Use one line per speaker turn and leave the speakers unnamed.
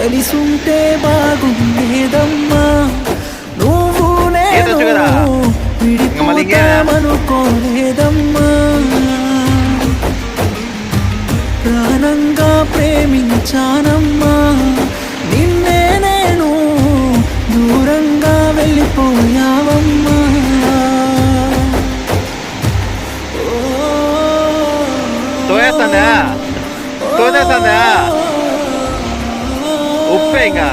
కలిసుంటే బాగుండేదమ్మా. నువ్వు నేను విడిపోతామనుకోలేదమ్మా. ప్రాణంగా ప్రేమించానమ్మా, నిన్నే నేను దూరంగా వెళ్ళిపోయావమ్మా.
తోయేస్తాందా తోదేస్తాందా ఉప్పే ఇంకా